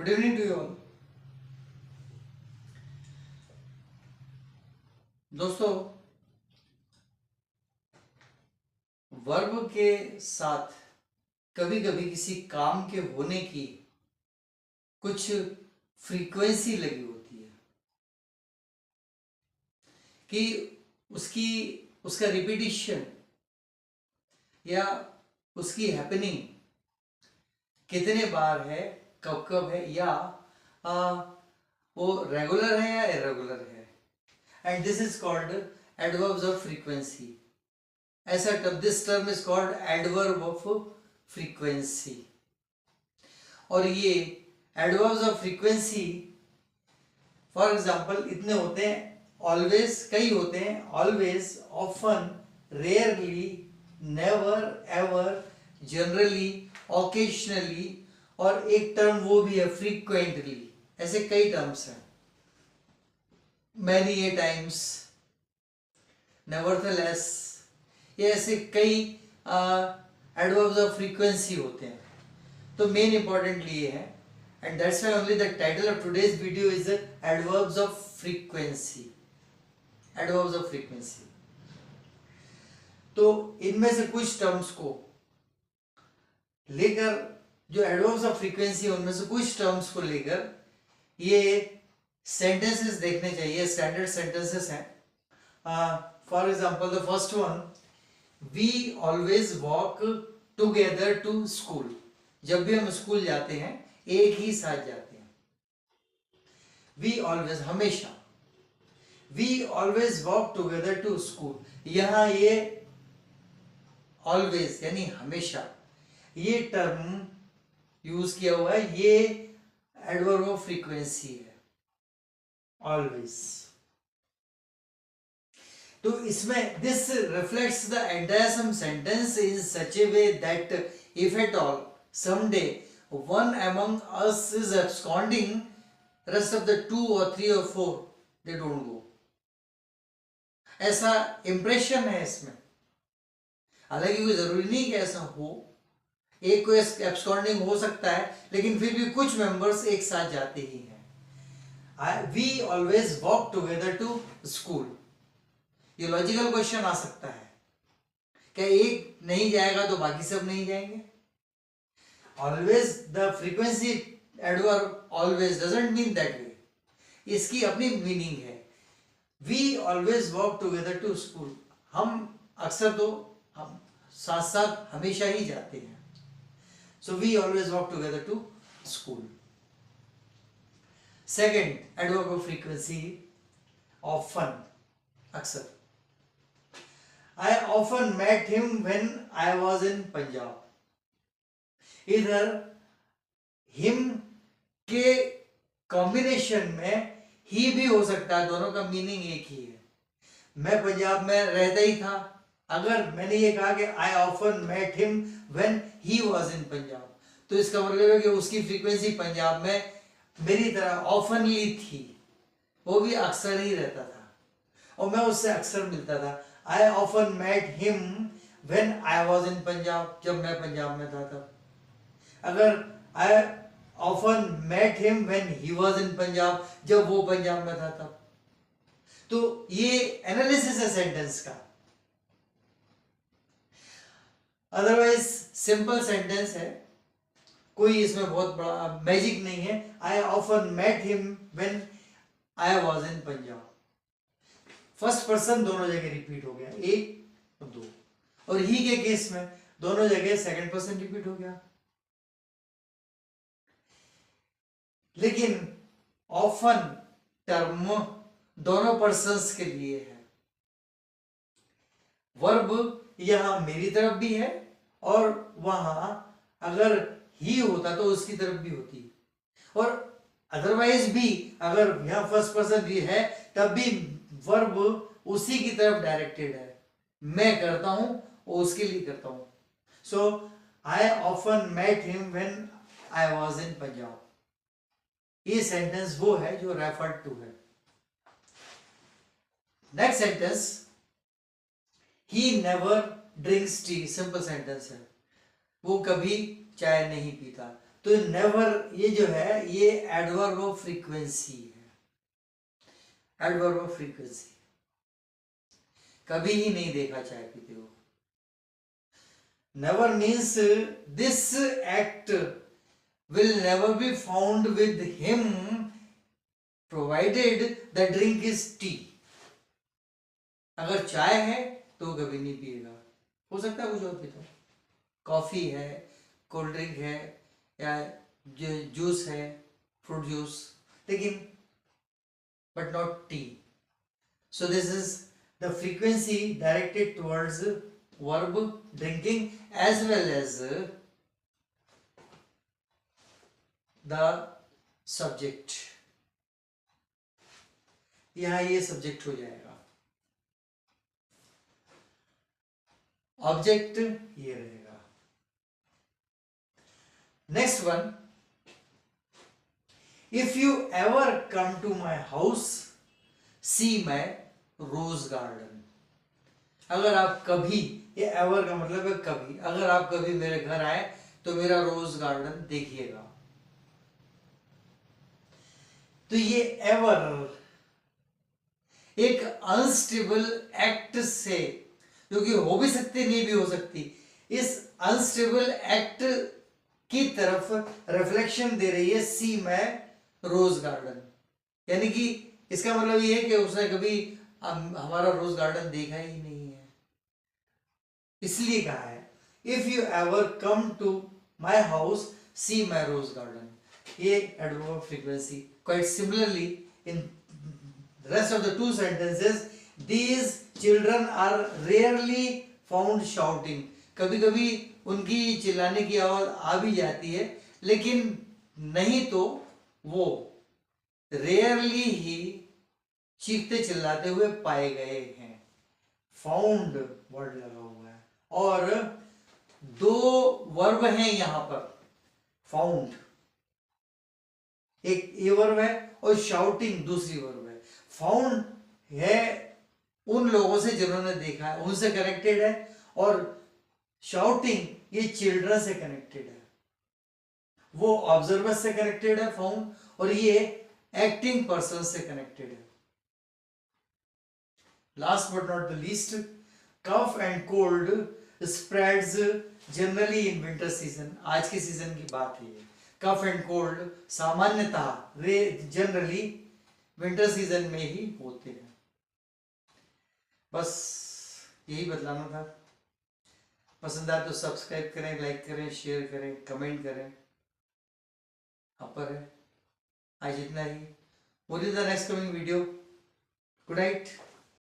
Good evening to you all. दोस्तों, verb के साथ कभी कभी किसी काम के होने की कुछ फ्रीक्वेंसी लगी होती है कि उसका रिपीटिशन या उसकी हैपनिंग कितने बार है, कब कब है, या वो रेगुलर है या इरेगुलर है। And this is called adverbs of frequency. ऐसा this term is called adverb of frequency. और ये adverbs of frequency for example इतने होते हैं, ऑलवेज कई होते हैं, always, often, rarely, never, ever, generally, occasionally, और एक टर्म वो भी है फ्रीक्वेंटली। ऐसे कई टर्म्स हैं, मैनी ए टाइम्स, नेवरथलेस, ये ऐसे कई एडवर्ब्स ऑफ फ्रीक्वेंसी होते हैं। तो मेन इंपॉर्टेंटली ये है, and that's why only the title of today's video is adverbs of frequency. Adverbs of frequency. तो इनमें से कुछ टर्म्स को लेकर, जो एडवर्ब्स ऑफ फ्रीक्वेंसी है उनमें से कुछ टर्म्स को लेकर ये सेंटेंसेस देखने चाहिए। स्टैंडर्ड सेंटेंसेस हैं। For example the first one, we always walk together to school. जब भी हम स्कूल जाते हैं एक ही साथ जाते हैं। वी ऑलवेज, हमेशा। We always walk together to school. यहां ये ऑलवेज यानी हमेशा, ये टर्म यूज किया हुआ है, ये एडवर्ब ऑफ फ्रीक्वेंसी है, ऑलवेज। तो इसमें this reflects the entire sum sentence in such a way that if at all someday one among us is absconding, rest of the 2 or 3 or 4 they don't go। ऐसा impression है इसमें। हालांकि कोई जरूरी नहीं कि ऐसा हो, एक कोई एब्सकॉन्डिंग हो सकता है, लेकिन फिर भी कुछ मेंबर्स एक साथ जाते ही हैं। We always walk together to school. ये लॉजिकल क्वेश्चन आ सकता है, क्या एक नहीं जाएगा तो बाकी सब नहीं जाएंगे? Always, the frequency adverb always doesn't mean that way. इसकी अपनी मीनिंग है। We always walk together to school। हम अक्सर तो हम साथ साथ हमेशा ही जाते हैं। So we always walk together to school। Second adverb of frequency, often, अक्सर। I often met him when I was in Punjab। इधर हिम के कॉम्बिनेशन में ही भी हो सकता है, दोनों का मीनिंग एक ही है। मैं पंजाब में रहता ही था, अगर मैंने ये कहा कि I often met him when he was in Punjab, तो इसका मतलब है कि उसकी फ्रीक्वेंसी पंजाब में मेरी तरह ऑफनली थी, वो भी अक्सर ही रहता था और मैं उससे अक्सर मिलता था। I often met him when I was in Punjab, जब मैं पंजाब में था तब। अगर I often met him when he was in Punjab, जब वो पंजाब में था तब। तो ये एनालिसिस है सेंटेंस का। अदरवाइज सिंपल सेंटेंस है, कोई इसमें बहुत बड़ा मैजिक नहीं है। I often met him when I was in Punjab. First person दोनों जगह रिपीट हो गया, एक और दो, और ही के केस में दोनों जगह सेकंड पर्सन रिपीट हो गया। लेकिन ऑफन टर्म दोनों पर्सन्स के लिए है। वर्ब यहां मेरी तरफ भी है और वहां अगर ही होता तो उसकी तरफ भी होती, और अदरवाइज भी अगर यहां फर्स्ट पर्सन भी है तब भी वर्ब उसी की तरफ डायरेक्टेड है। मैं करता हूं और उसके लिए करता हूं। So I often met him when I was in Punjab. ये सेंटेंस वो है जो रेफर्ड टू है। Next sentence, he never drinks tea. Simple sentence है, वो कभी चाय नहीं पीता। तो नेवर ये जो है ये एडवर्ब ऑफ फ्रीक्वेंसी है, एडवर्ब ऑफ फ्रीक्वेंसी। कभी ही नहीं देखा चाय पीते हो। Never means this act will never be found with him provided the drink is tea। अगर चाय है तो कभी नहीं पिएगा, हो सकता है कुछ और पीता हो, कॉफी है, कोल्ड ड्रिंक है या जूस है, फ्रूट जूस, लेकिन but not tea. So this is the frequency directed towards verb drinking as well as the subject. यहां ये सब्जेक्ट हो जाएगा, ऑब्जेक्ट ये रहेगा। Next one, if you ever come to my house see my rose garden. अगर आप कभी, ये एवर का मतलब है कभी, अगर आप कभी मेरे घर आए तो मेरा रोज गार्डन देखिएगा। तो ये एवर एक अनस्टेबल एक्ट से, जो कि हो भी सकती नहीं भी हो सकती, इस अनस्टेबल एक्ट की तरफ रिफ्लेक्शन दे रही है सी मैं रोज गार्डन। यानी कि इसका मतलब ये है कि उसने कभी हमारा रोज गार्डन देखा ही नहीं है, इसलिए कहा है if you ever come to my house see my rose garden. ये adverb of frequency. Quite similarly, in the rest of the two sentences, these children are rarely found shouting। कभी कभी उनकी चिल्लाने की आवाज आ भी जाती है, लेकिन नहीं तो वो रेयरली ही चीखते चिल्लाते हुए पाए गए हैं। फाउंड वर्ड लगा हुआ है और दो वर्ब हैं यहां पर, फाउंड एक ये वर्ब है और शाउटिंग दूसरी वर्ब है। फाउंड है उन लोगों से जिन्होंने देखा है, उनसे कनेक्टेड है, और शाउटिंग ये चिल्ड्रन से कनेक्टेड है, वो ऑब्जर्वर से कनेक्टेड है फाउंड, और ये एक्टिंग पर्सन से कनेक्टेड है। Last but not the least, cough and cold spreads generally in winter season. आज के सीजन की बात है ये। कफ एंड कोल्ड सामान्यतः जनरली विंटर सीजन में ही होते हैं। बस यही बतलाना था। पसंद आए तो सब्सक्राइब करें, लाइक करें, शेयर करें, कमेंट करें। यहाँ पर है आज इतना ही। What is the next coming video? Good night.